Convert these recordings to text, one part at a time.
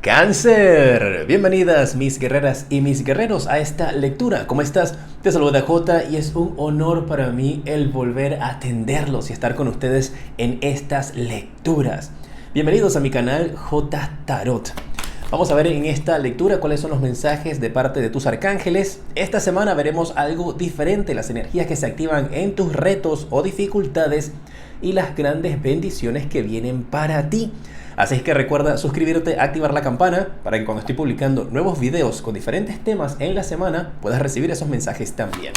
Cáncer, bienvenidas mis guerreras y mis guerreros a esta lectura. ¿Cómo estás? Te saluda J y es un honor para mí el volver a atenderlos y estar con ustedes en estas lecturas. Bienvenidos a mi canal J Tarot. Vamos a ver en esta lectura cuáles son los mensajes de parte de tus arcángeles. Esta semana veremos algo diferente, las energías que se activan en tus retos o dificultades y las grandes bendiciones que vienen para ti. Así es que recuerda suscribirte, activar la campana para que cuando estoy publicando nuevos videos con diferentes temas en la semana puedas recibir esos mensajes también.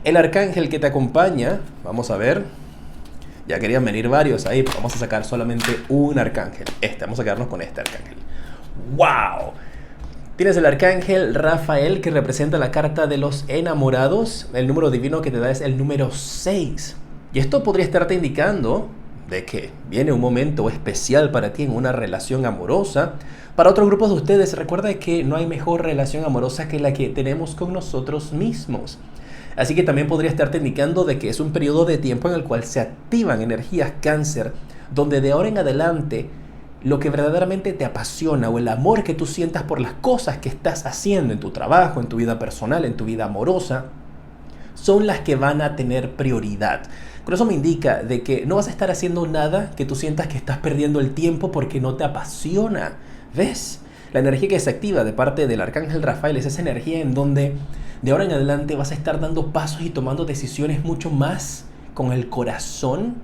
El arcángel que te acompaña, vamos a ver, ya querían venir varios ahí, pero vamos a sacar solamente un arcángel. Vamos a quedarnos con este arcángel. ¡Wow! Tienes el arcángel Rafael, que representa la carta de los enamorados. El número divino que te da es el número 6. Y esto podría estarte indicando de que viene un momento especial para ti en una relación amorosa. Para otros grupos de ustedes, recuerda que no hay mejor relación amorosa que la que tenemos con nosotros mismos. Así que también podría estarte indicando de que es un periodo de tiempo en el cual se activan energías cáncer, donde de ahora en adelante lo que verdaderamente te apasiona o el amor que tú sientas por las cosas que estás haciendo en tu trabajo, en tu vida personal, en tu vida amorosa, son las que van a tener prioridad. Con eso me indica de que no vas a estar haciendo nada que tú sientas que estás perdiendo el tiempo porque no te apasiona. ¿Ves? La energía que se activa de parte del arcángel Rafael es esa energía en donde de ahora en adelante vas a estar dando pasos y tomando decisiones mucho más con el corazón,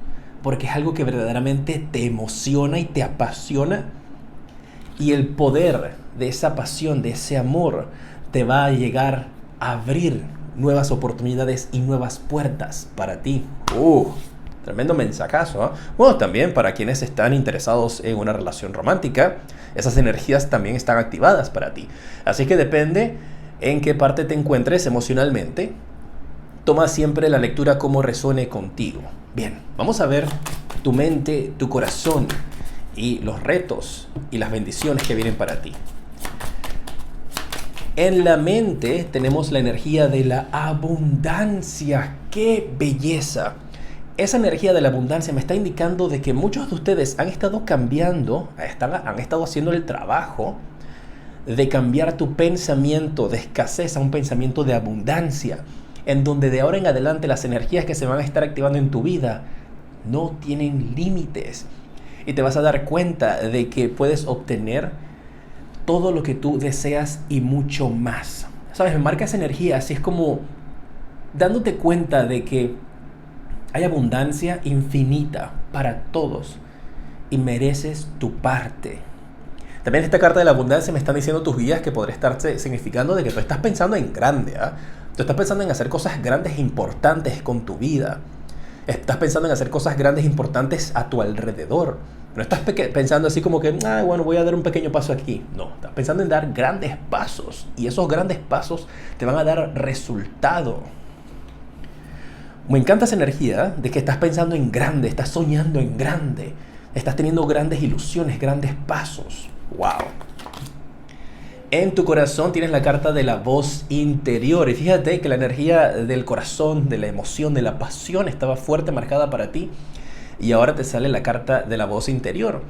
porque es algo que verdaderamente te emociona y te apasiona. Y el poder de esa pasión, de ese amor, te va a llegar a abrir nuevas oportunidades y nuevas puertas para ti. Tremendo mensajazo, ¿eh? Bueno, también para quienes están interesados en una relación romántica, esas energías también están activadas para ti. Así que depende en qué parte te encuentres emocionalmente. Toma siempre la lectura como resuene contigo. Bien, vamos a ver tu mente, tu corazón y los retos y las bendiciones que vienen para ti. En la mente tenemos la energía de la abundancia. ¡Qué belleza! Esa energía de la abundancia me está indicando de que muchos de ustedes han estado cambiando, han estado haciendo el trabajo de cambiar tu pensamiento de escasez a un pensamiento de abundancia, en donde de ahora en adelante las energías que se van a estar activando en tu vida no tienen límites. Y te vas a dar cuenta de que puedes obtener todo lo que tú deseas y mucho más. ¿Sabes? Me marca esa energía, así es como dándote cuenta de que hay abundancia infinita para todos y mereces tu parte. También esta carta de la abundancia me están diciendo tus guías que podría estarse significando de que tú estás pensando en grande, ¿eh? Tú estás pensando en hacer cosas grandes e importantes con tu vida. Estás pensando en hacer cosas grandes e importantes a tu alrededor. No estás pensando así como que, bueno, voy a dar un pequeño paso aquí. No, estás pensando en dar grandes pasos. Y esos grandes pasos te van a dar resultado. Me encanta esa energía de que estás pensando en grande, estás soñando en grande. Estás teniendo grandes ilusiones, grandes pasos. ¡Wow! En tu corazón tienes la carta de la voz interior. Y fíjate que la energía del corazón, de la emoción, de la pasión estaba fuerte, marcada para ti. Y ahora te sale la carta de la voz interior,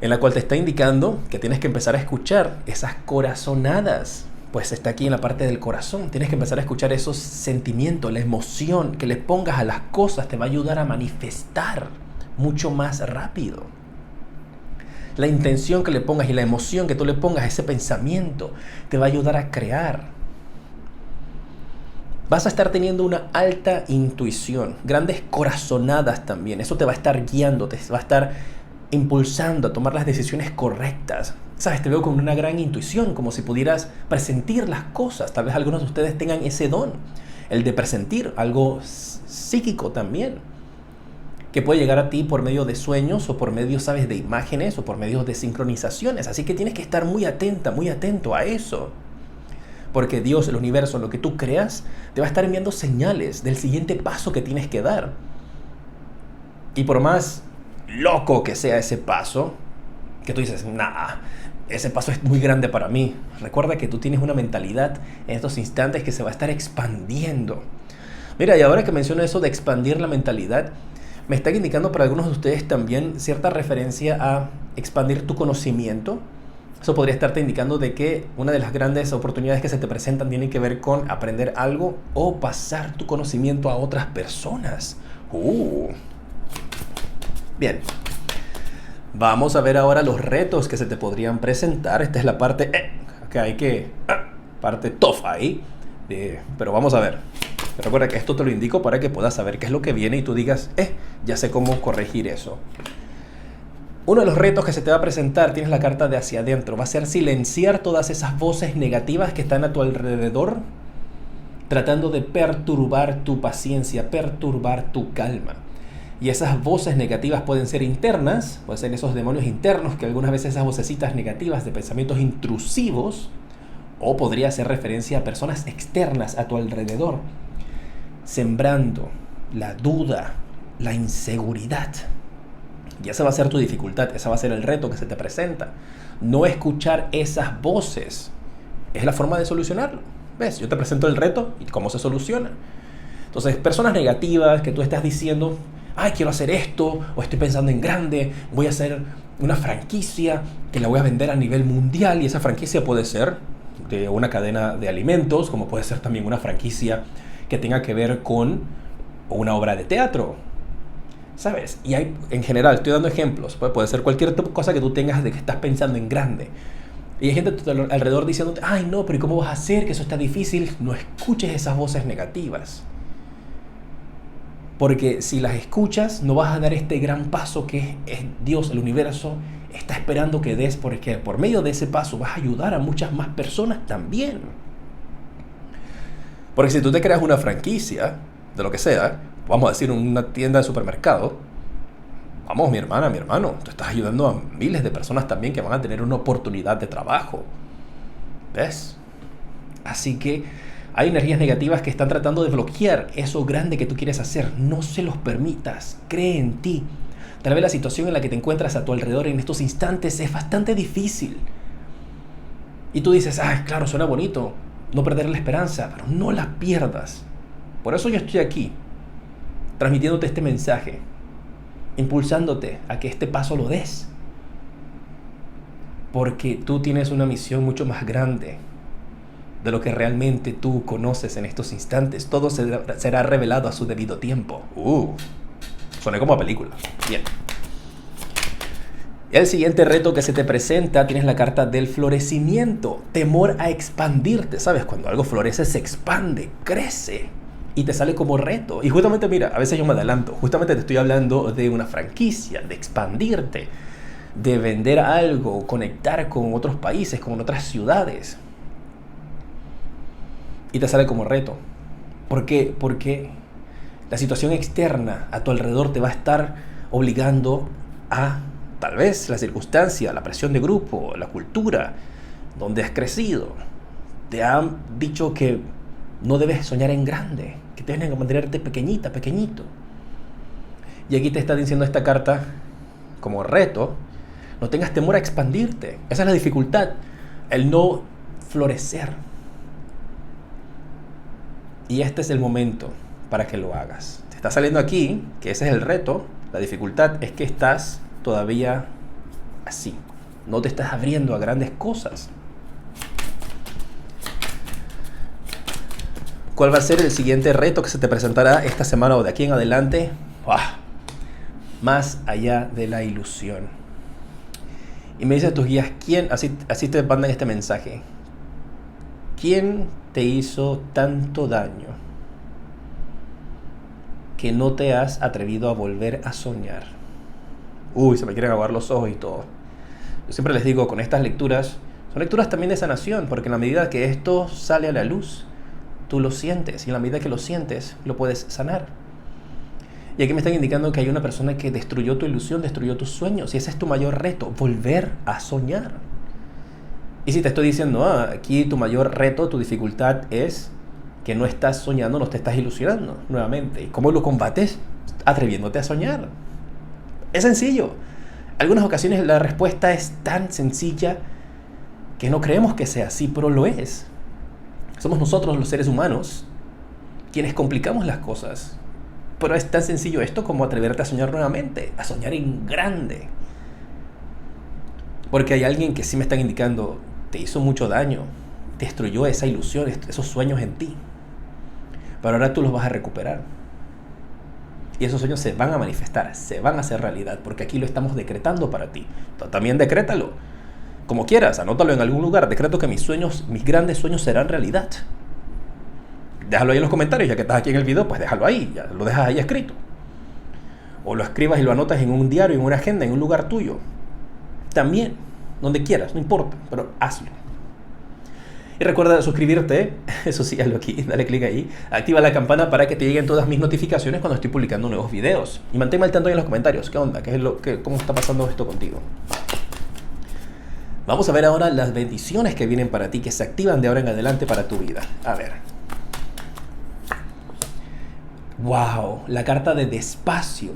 en la cual te está indicando que tienes que empezar a escuchar esas corazonadas. Pues está aquí en la parte del corazón. Tienes que empezar a escuchar esos sentimientos, la emoción que le pongas a las cosas te va a ayudar a manifestar mucho más rápido. La intención que le pongas y la emoción que tú le pongas a ese pensamiento te va a ayudar a crear. Vas a estar teniendo una alta intuición, grandes corazonadas también. Eso te va a estar guiando, te va a estar impulsando a tomar las decisiones correctas. ¿Sabes? Te veo con una gran intuición, como si pudieras presentir las cosas. Tal vez algunos de ustedes tengan ese don, el de presentir algo psíquico también, que puede llegar a ti por medio de sueños o por medio, ¿sabes?, de imágenes o por medio de sincronizaciones. Así que tienes que estar muy atenta, muy atento a eso. Porque Dios, el universo, lo que tú creas, te va a estar enviando señales del siguiente paso que tienes que dar. Y por más loco que sea ese paso, que tú dices, ese paso es muy grande para mí. Recuerda que tú tienes una mentalidad en estos instantes que se va a estar expandiendo. Mira, y ahora que menciono eso de expandir la mentalidad, me está indicando para algunos de ustedes también cierta referencia a expandir tu conocimiento, Eso podría estarte indicando de que una de las grandes oportunidades que se te presentan tienen que ver con aprender algo o pasar tu conocimiento a otras personas. Bien. Vamos a ver ahora los retos que se te podrían presentar. Esta es la parte que hay que... parte tough ahí. Pero vamos a ver. Recuerda que esto te lo indico para que puedas saber qué es lo que viene y tú digas, ya sé cómo corregir eso. Uno de los retos que se te va a presentar, tienes la carta de hacia adentro, va a ser silenciar todas esas voces negativas que están a tu alrededor, tratando de perturbar tu paciencia, perturbar tu calma. Y esas voces negativas pueden ser internas, pueden ser esos demonios internos, que algunas veces esas vocecitas negativas de pensamientos intrusivos, o podría hacer referencia a personas externas a tu alrededor, sembrando la duda, la inseguridad. Y esa va a ser tu dificultad, ese va a ser el reto que se te presenta. No escuchar esas voces es la forma de solucionarlo. ¿Ves? Yo te presento el reto y cómo se soluciona. Entonces, personas negativas que tú estás diciendo, ay, quiero hacer esto, o estoy pensando en grande, voy a hacer una franquicia que la voy a vender a nivel mundial, y esa franquicia puede ser de una cadena de alimentos, como puede ser también una franquicia que tenga que ver con una obra de teatro. ¿Sabes? Y hay, en general, estoy dando ejemplos. Puede ser cualquier cosa que tú tengas de que estás pensando en grande. Y hay gente alrededor diciéndote, ay no, pero ¿y cómo vas a hacer? Que eso está difícil. No escuches esas voces negativas. Porque si las escuchas, no vas a dar este gran paso que es Dios, el universo, está esperando que des, porque por medio de ese paso vas a ayudar a muchas más personas también. Porque si tú te creas una franquicia, de lo que sea, vamos a decir una tienda de supermercado, vamos, mi hermana, mi hermano, tú estás ayudando a miles de personas también que van a tener una oportunidad de trabajo. ¿Ves? Así que hay energías negativas que están tratando de bloquear eso grande que tú quieres hacer. No se los permitas. Cree en ti. Tal vez la situación en la que te encuentras a tu alrededor en estos instantes es bastante difícil. Y tú dices, claro, suena bonito, no perder la esperanza, pero no la pierdas. Por eso yo estoy aquí, transmitiéndote este mensaje, impulsándote a que este paso lo des. Porque tú tienes una misión mucho más grande de lo que realmente tú conoces en estos instantes. Todo será revelado a su debido tiempo. Suena como a película. Bien. El siguiente reto que se te presenta, tienes la carta del florecimiento. Temor a expandirte. ¿Sabes? Cuando algo florece, se expande, crece. Y te sale como reto. Y justamente, mira, a veces yo me adelanto. Justamente te estoy hablando de una franquicia, de expandirte, de vender algo, conectar con otros países, con otras ciudades. Y te sale como reto. ¿Por qué? Porque la situación externa a tu alrededor te va a estar obligando a, tal vez, la circunstancia, la presión de grupo, la cultura, donde has crecido. Te han dicho que no debes soñar en grande, que tienes que mantenerte pequeñita, pequeñito. Y aquí te está diciendo esta carta, como reto, no tengas temor a expandirte. Esa es la dificultad, el no florecer. Y este es el momento para que lo hagas. Te está saliendo aquí, que ese es el reto. La dificultad es que estás todavía así. No te estás abriendo a grandes cosas. ¿Cuál va a ser el siguiente reto que se te presentará esta semana o de aquí en adelante? Más allá de la ilusión. Y me dicen tus guías, ¿quién? Así te mandan este mensaje. ¿Quién te hizo tanto daño que no te has atrevido a volver a soñar? Se me quieren aguar los ojos y todo. Yo siempre les digo, con estas lecturas, son lecturas también de sanación, porque en la medida que esto sale a la luz, tú lo sientes, y en la medida que lo sientes, lo puedes sanar. Y aquí me están indicando que hay una persona que destruyó tu ilusión, destruyó tus sueños, y ese es tu mayor reto, volver a soñar. Y si te estoy diciendo, aquí tu mayor reto, tu dificultad es que no estás soñando, no te estás ilusionando nuevamente. ¿Y cómo lo combates? Atreviéndote a soñar. Es sencillo. Algunas ocasiones la respuesta es tan sencilla que no creemos que sea así, pero lo es. Somos nosotros, los seres humanos, quienes complicamos las cosas. Pero es tan sencillo esto como atreverte a soñar nuevamente, a soñar en grande. Porque hay alguien que sí me están indicando, te hizo mucho daño, destruyó esa ilusión, esos sueños en ti. Pero ahora tú los vas a recuperar. Y esos sueños se van a manifestar, se van a hacer realidad, porque aquí lo estamos decretando para ti. También decrétalo, como quieras, anótalo en algún lugar. Decreto que mis sueños, mis grandes sueños serán realidad. Déjalo ahí en los comentarios, ya que estás aquí en el video, pues déjalo ahí, ya lo dejas ahí escrito. O lo escribas y lo anotas en un diario, en una agenda, en un lugar tuyo. También, donde quieras, no importa, pero hazlo. Y recuerda suscribirte, eso sí, hazlo aquí, dale clic ahí, activa la campana para que te lleguen todas mis notificaciones cuando estoy publicando nuevos videos. Y manténme al tanto en los comentarios, ¿qué onda? ¿Cómo está pasando esto contigo? Vamos a ver ahora las bendiciones que vienen para ti, que se activan de ahora en adelante para tu vida. A ver. ¡Wow! La carta de despacio.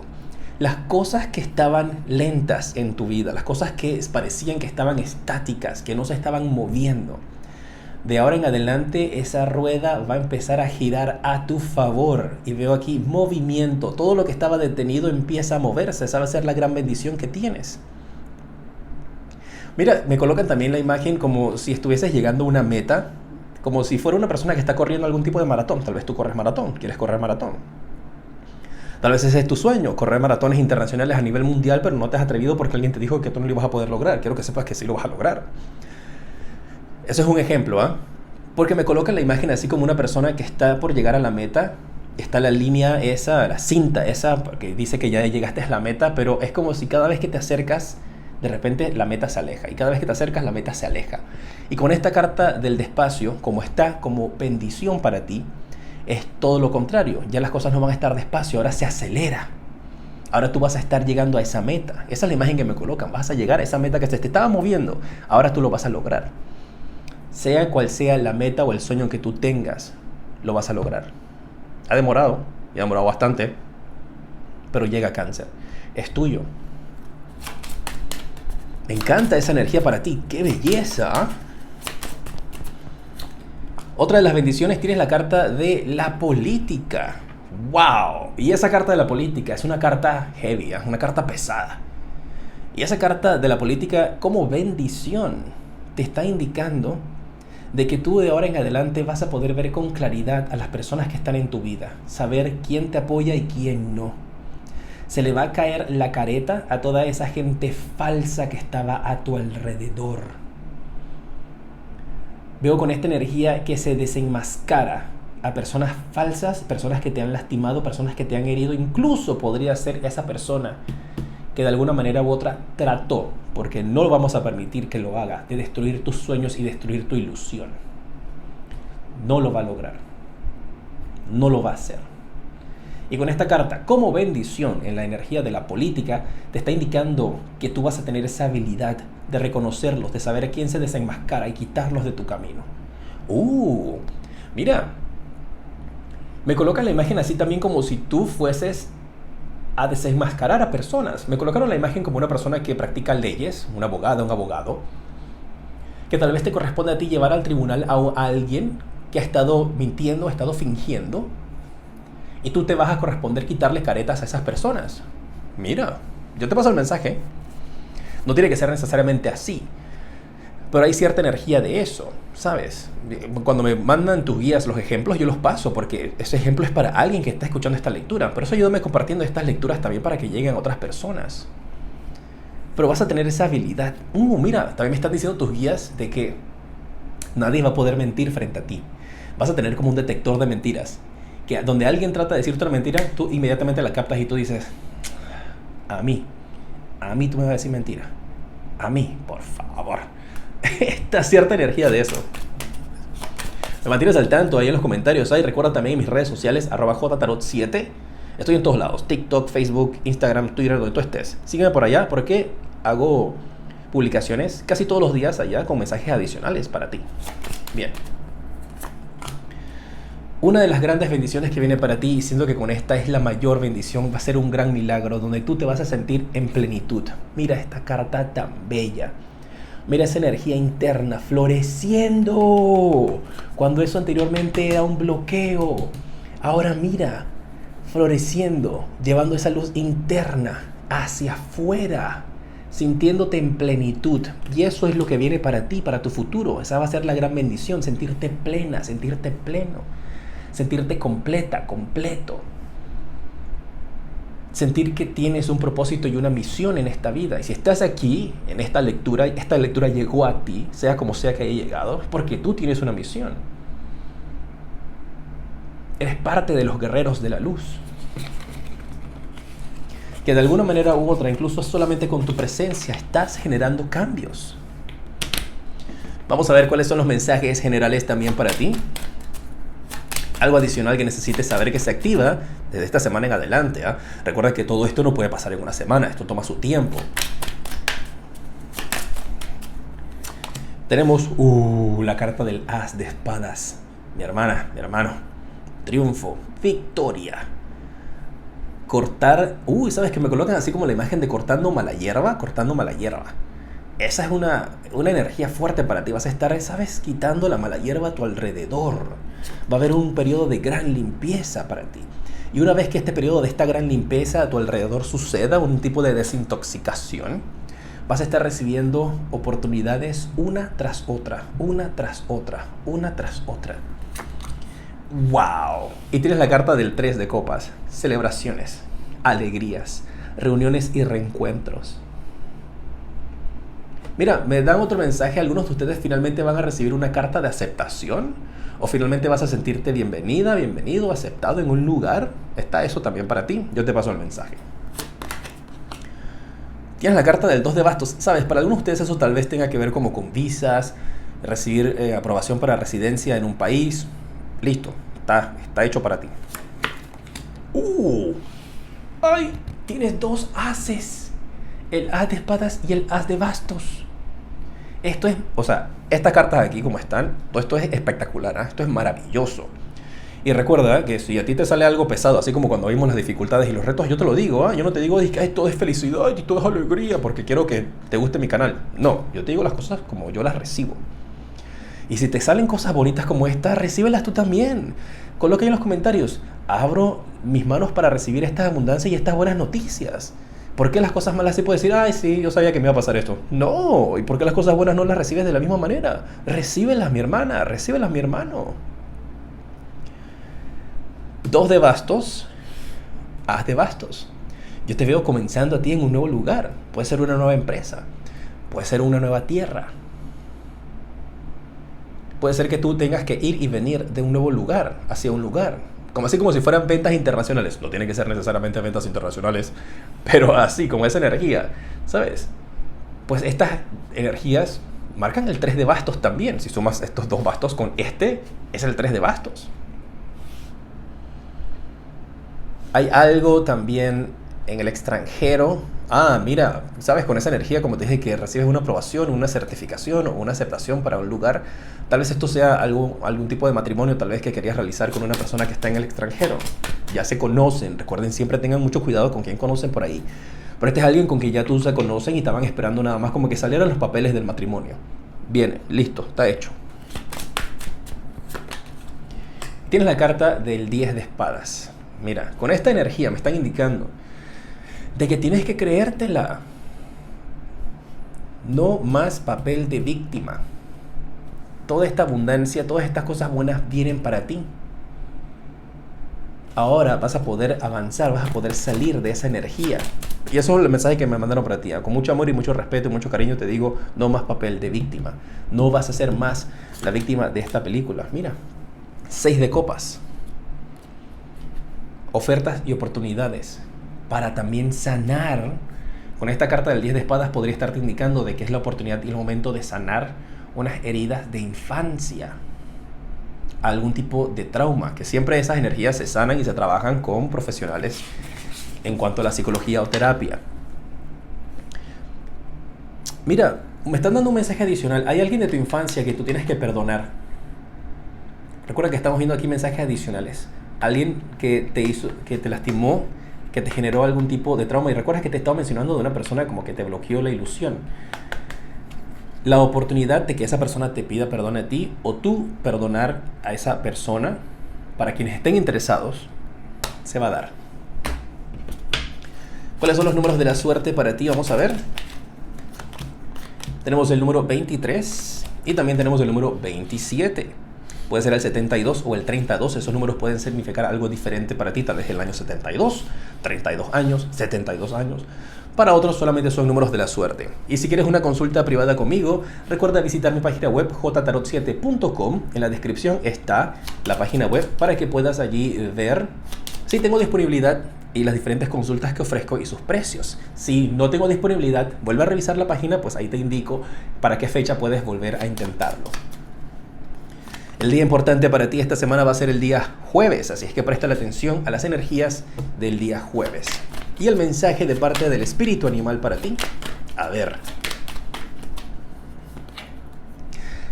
Las cosas que estaban lentas en tu vida, las cosas que parecían que estaban estáticas, que no se estaban moviendo. De ahora en adelante esa rueda va a empezar a girar a tu favor. Y veo aquí movimiento. Todo lo que estaba detenido empieza a moverse. Esa va a ser la gran bendición que tienes. Mira, me colocan también la imagen como si estuvieses llegando a una meta. Como si fuera una persona que está corriendo algún tipo de maratón. Tal vez tú corres maratón, quieres correr maratón. Tal vez ese es tu sueño, correr maratones internacionales a nivel mundial, pero no te has atrevido porque alguien te dijo que tú no lo ibas a poder lograr. Quiero que sepas que sí lo vas a lograr. Eso es un ejemplo, ¿ah? Porque me colocan la imagen así como una persona que está por llegar a la meta. Está la línea esa, la cinta esa, porque dice que ya llegaste a la meta, pero es como si cada vez que te acercas, de repente la meta se aleja. Y cada vez que te acercas, la meta se aleja. Y con esta carta del despacio, como está como bendición para ti, es todo lo contrario. Ya las cosas no van a estar despacio, ahora se acelera. Ahora tú vas a estar llegando a esa meta. Esa es la imagen que me colocan. Vas a llegar a esa meta que se te estaba moviendo. Ahora tú lo vas a lograr. Sea cual sea la meta o el sueño que tú tengas, lo vas a lograr. Ha demorado, y ha demorado bastante, pero llega Cáncer. Es tuyo. Me encanta esa energía para ti. ¡Qué belleza! Otra de las bendiciones, tienes la carta de la política. ¡Wow! Y esa carta de la política es una carta heavy, es una carta pesada. Y esa carta de la política como bendición te está indicando de que tú de ahora en adelante vas a poder ver con claridad a las personas que están en tu vida, saber quién te apoya y quién no. Se le va a caer la careta a toda esa gente falsa que estaba a tu alrededor. Veo con esta energía que se desenmascara a personas falsas, personas que te han lastimado, personas que te han herido. Incluso podría ser esa persona que de alguna manera u otra trató, porque no lo vamos a permitir que lo haga, de destruir tus sueños y destruir tu ilusión. No lo va a lograr. No lo va a hacer. Y con esta carta, como bendición en la energía de la política, te está indicando que tú vas a tener esa habilidad de reconocerlos, de saber a quién se desenmascara y quitarlos de tu camino. Mira, me colocan la imagen así también como si tú fueses a desenmascarar a personas. Me colocaron la imagen como una persona que practica leyes, una abogada, un abogado, que tal vez te corresponde a ti llevar al tribunal a alguien que ha estado mintiendo, ha estado fingiendo, y tú te vas a corresponder quitarle caretas a esas personas. Mira, yo te paso el mensaje. No tiene que ser necesariamente así, pero hay cierta energía de eso, ¿sabes? Cuando me mandan tus guías los ejemplos, yo los paso porque ese ejemplo es para alguien que está escuchando esta lectura. Por eso ayúdame compartiendo estas lecturas también para que lleguen a otras personas. Pero vas a tener esa habilidad. Mira, también me están diciendo tus guías de que nadie va a poder mentir frente a ti. Vas a tener como un detector de mentiras, que donde alguien trata de decirte una mentira, tú inmediatamente la captas y tú dices, a mí tú me vas a decir mentira. A mí, por favor. Esta cierta energía de eso. Me mantienes al tanto ahí en los comentarios. Recuerda también en mis redes sociales, @jtarot7. Estoy en todos lados, TikTok, Facebook, Instagram, Twitter, donde tú estés. Sígueme por allá porque hago publicaciones casi todos los días allá con mensajes adicionales para ti. Bien. Una de las grandes bendiciones que viene para ti, y siento que con esta es la mayor bendición, va a ser un gran milagro donde tú te vas a sentir en plenitud. Mira esta carta tan bella. Mira esa energía interna floreciendo. Cuando eso anteriormente era un bloqueo, ahora mira, floreciendo, llevando esa luz interna hacia afuera. sintiéndote en plenitud. Y eso es lo que viene para ti, para tu futuro. Esa va a ser la gran bendición, sentirte plena, sentirte pleno, sentirte completa, completo. Sentir que tienes un propósito y una misión en esta vida. Y si estás aquí, en esta lectura llegó a ti, sea como sea que haya llegado, es porque tú tienes una misión. Eres parte de los guerreros de la luz. Que de alguna manera u otra, incluso solamente con tu presencia, estás generando cambios. Vamos a ver cuáles son los mensajes generales también para ti. Algo adicional que necesites saber que se activa desde esta semana en adelante. Recuerda que todo esto no puede pasar en una semana, esto toma su tiempo. Tenemos la carta del As de Espadas. Mi hermana, mi hermano. Triunfo, victoria. Cortar, ¿sabes que me colocan así como la imagen de cortando mala hierba? Cortando mala hierba. Esa es una energía fuerte para ti. Vas a estar, ¿sabes? Quitando la mala hierba a tu alrededor. Va a haber un periodo de gran limpieza para ti. Y una vez que este periodo de esta gran limpieza a tu alrededor suceda, un tipo de desintoxicación, vas a estar recibiendo oportunidades una tras otra, una tras otra, una tras otra. ¡Wow! Y tienes la carta del 3 de copas. Celebraciones, alegrías, reuniones y reencuentros. Mira, me dan otro mensaje. Algunos de ustedes finalmente van a recibir una carta de aceptación. O finalmente vas a sentirte bienvenida, bienvenido, aceptado en un lugar. Está eso también para ti. Yo te paso el mensaje. Tienes la carta del 2 de bastos. Sabes, para algunos de ustedes eso tal vez tenga que ver como con visas, recibir aprobación para residencia en un país. Listo, está hecho para ti. ¡Ay! Tienes dos ases. El as de espadas y el as de bastos. Esto es, estas cartas aquí como están, todo esto es espectacular, esto es maravilloso. Y recuerda que si a ti te sale algo pesado, así como cuando vimos las dificultades y los retos, yo te lo digo, yo no te digo que todo es felicidad y todo es alegría porque quiero que te guste mi canal. No, yo te digo las cosas como yo las recibo. Y si te salen cosas bonitas como esta, recíbelas tú también. Coloca ahí en los comentarios, abro mis manos para recibir esta abundancia y estas buenas noticias. ¿Por qué las cosas malas sí puedes decir, ay, sí, yo sabía que me iba a pasar esto? No, ¿y por qué las cosas buenas no las recibes de la misma manera? Recíbelas, mi hermana, recíbelas, mi hermano. 2 de bastos, as de bastos. Yo te veo comenzando a ti en un nuevo lugar. Puede ser una nueva empresa, puede ser una nueva tierra. Puede ser que tú tengas que ir y venir de un nuevo lugar hacia un lugar. Así como si fueran ventas internacionales. No tiene que ser necesariamente ventas internacionales, pero así, como esa energía, ¿sabes? Pues estas energías marcan el 3 de bastos también. Si sumas estos 2 bastos con este, es el 3 de bastos. Hay algo también en el extranjero. Mira, ¿sabes? Con esa energía, como te dije, que recibes una aprobación, una certificación o una aceptación para un lugar. Tal vez esto sea algún tipo de matrimonio, tal vez que querías realizar con una persona que está en el extranjero. Ya se conocen. Recuerden, siempre tengan mucho cuidado con quién conocen por ahí. Pero este es alguien con quien ya tú se conocen y estaban esperando nada más como que salieran los papeles del matrimonio. Bien, listo, está hecho. Tienes la carta del 10 de espadas. Mira, con esta energía me están indicando de que tienes que creértela. No más papel de víctima. Toda esta abundancia, todas estas cosas buenas vienen para ti. Ahora vas a poder avanzar, vas a poder salir de esa energía. Y eso es el mensaje que me mandaron para ti. Con mucho amor y mucho respeto y mucho cariño te digo, no más papel de víctima. No vas a ser más la víctima de esta película. Mira, 6 de copas. Ofertas y oportunidades para también sanar. Con esta carta del 10 de espadas podría estarte indicando de que es la oportunidad y el momento de sanar unas heridas de infancia, algún tipo de trauma, que siempre esas energías se sanan y se trabajan con profesionales en cuanto a la psicología o terapia. Mira, me están dando un mensaje adicional. Hay alguien de tu infancia que tú tienes que perdonar. Recuerda que estamos viendo aquí mensajes adicionales. Alguien que te hizo, que te lastimó, que te generó algún tipo de trauma. Y recuerda que te estaba mencionando de una persona como que te bloqueó la ilusión. La oportunidad de que esa persona te pida perdón a ti o tú perdonar a esa persona, para quienes estén interesados, se va a dar. ¿Cuáles son los números de la suerte para ti? Vamos a ver. Tenemos el número 23 y también tenemos el número 27. Puede ser el 72 o el 32. Esos números pueden significar algo diferente para ti. Tal vez el año 72, 32 años, 72 años. Para otros solamente son números de la suerte. Y si quieres una consulta privada conmigo, recuerda visitar mi página web jtarot7.com. En la descripción está la página web para que puedas allí ver si tengo disponibilidad y las diferentes consultas que ofrezco y sus precios. Si no tengo disponibilidad, vuelve a revisar la página, pues ahí te indico para qué fecha puedes volver a intentarlo. El día importante para ti esta semana va a ser el día jueves, así es que presta la atención a las energías del día jueves. Y el mensaje de parte del espíritu animal para ti. A ver.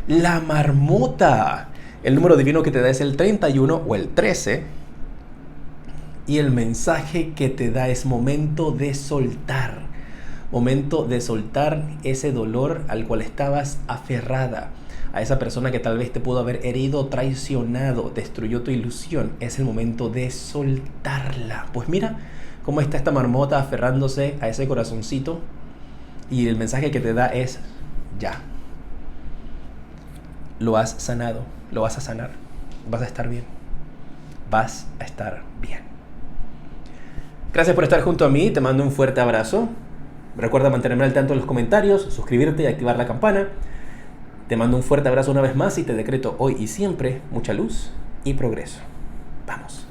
La marmota. El número divino que te da es el 31 o el 13. Y el mensaje que te da es momento de soltar. Momento de soltar ese dolor al cual estabas aferrada. A esa persona que tal vez te pudo haber herido, traicionado, destruyó tu ilusión. Es el momento de soltarla. Pues mira cómo está esta marmota aferrándose a ese corazoncito. Y el mensaje que te da es ya. Lo has sanado, lo vas a sanar. Vas a estar bien. Vas a estar bien. Gracias por estar junto a mí. Te mando un fuerte abrazo. Recuerda mantenerme al tanto en los comentarios, suscribirte y activar la campana. Te mando un fuerte abrazo una vez más y te decreto hoy y siempre mucha luz y progreso. Vamos.